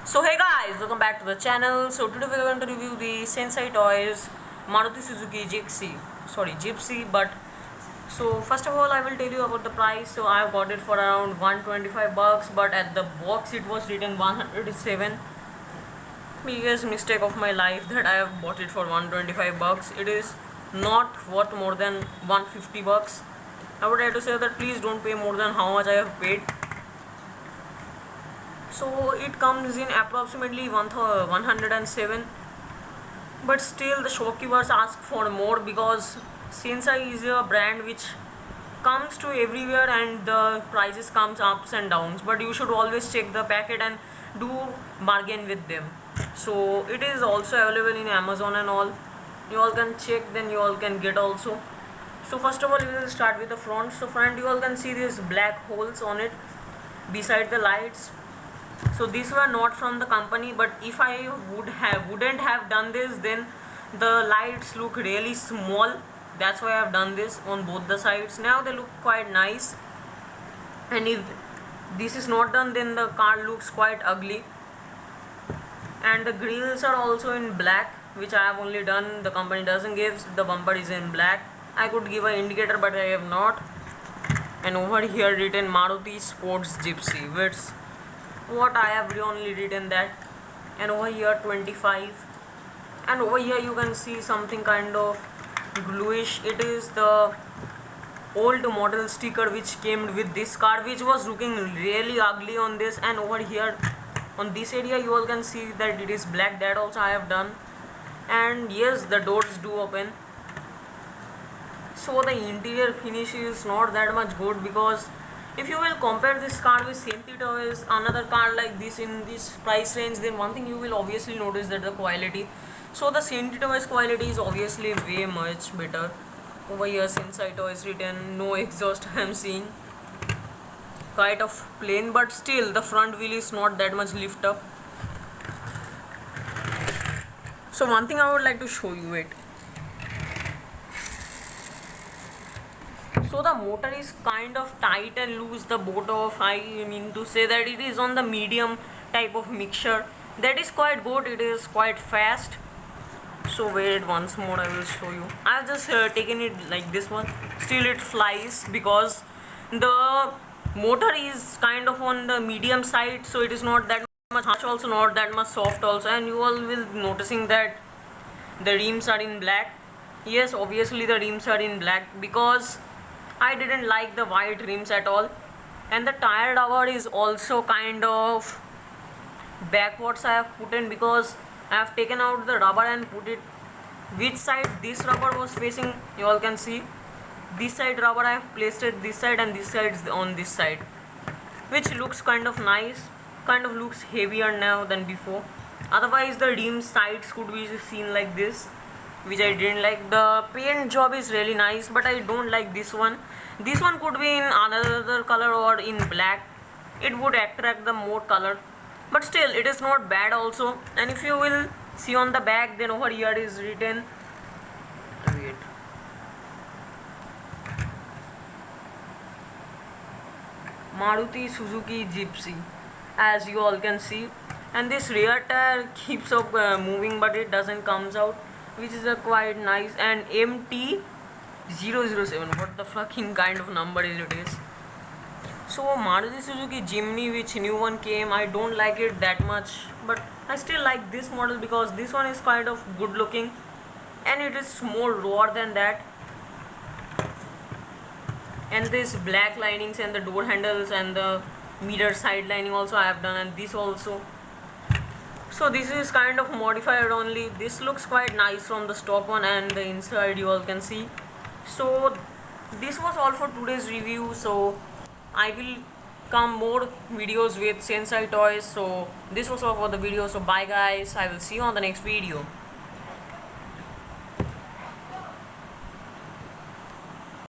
So hey guys, welcome back to the channel. So today we are going to review the Sensei Toys Maruti Suzuki Gypsy. But so first of all, I will tell you about the price. So I got it for around 125 bucks, but at the box it was written 107. Biggest mistake of my life that I have bought it for 125 bucks. It is not worth more than 150 bucks. I would like to say that please don't pay more than how much I have paid. So it comes in approximately 107, but still the shopkeepers ask for more because Sensei is a brand which comes to everywhere and the prices comes ups and downs, but you should always check the packet and do bargain with them. So it is also available in Amazon and all. You all can check, then you all can get also. So first of all we will start with the front. So front you all can see these black holes on it beside the lights. So these were not from the company, but if I wouldn't have done this, then the lights look really small. That's why I've done this on both the sides. Now they look quite nice, and if this is not done, then the car looks quite ugly. And the grills are also in black, which I have only done. The company doesn't give. The bumper is in black. I could give an indicator, but I have not. And over here written Maruti Sports Gypsy, which what I have only written that. And over here 25, and over here you can see something kind of bluish. It is the old model sticker which came with this car, which was looking really ugly on this. And over here on this area you all can see that it is black. That also I have done. And yes, the doors do open. So the interior finish is not that much good, because if you will compare this car with Sensei Toys, another car like this in this price range, then one thing you will obviously notice that the quality. So the Sensei Toys quality is obviously way much better. Over here Sensei Toys written, no exhaust I am seeing. Kind of plain, but still the front wheel is not that much lift up. So one thing I would like to show you it. So the motor is kind of tight and loose, the boat off. I mean to say that it is on the medium type of mixture. That is quite good. It is quite fast. So wait, once more I will show you. I have just taken it like this one. Still it flies because the motor is kind of on the medium side, so it is not that much harsh, also not that much soft also. And you all will noticing that the rims are in black. Yes, obviously the rims are in black because I didn't like the white rims at all. And the tire rubber is also kind of backwards I have put in, because I have taken out the rubber and put it which side this rubber was facing. You all can see this side rubber I have placed it this side, and this side is on this side, which looks kind of nice, kind of looks heavier now than before. Otherwise the rim sides could be seen like this, which I didn't like. The paint job is really nice, but I don't like this one. This one could be in another color or in black. It would attract the more color, but still it is not bad also. And if you will see on the back, then over here is written, wait, Maruti Suzuki Gypsy, as you all can see. And this rear tire keeps up moving, but it doesn't comes out, which is a quite nice. And MT007, what the fucking kind of number is it is. So Maruti Suzuki Jimny, which new one came, I don't like it that much, but I still like this model because this one is kind of good looking and it is more raw than that. And this black linings and the door handles and the mirror side lining also I have done, and this also. So this is kind of modified only. This looks quite nice from the stock one, and the inside you all can see. So this was all for today's review. So I will come more videos with Sensei Toys. So this was all for the video. So bye guys, I will see you on the next video.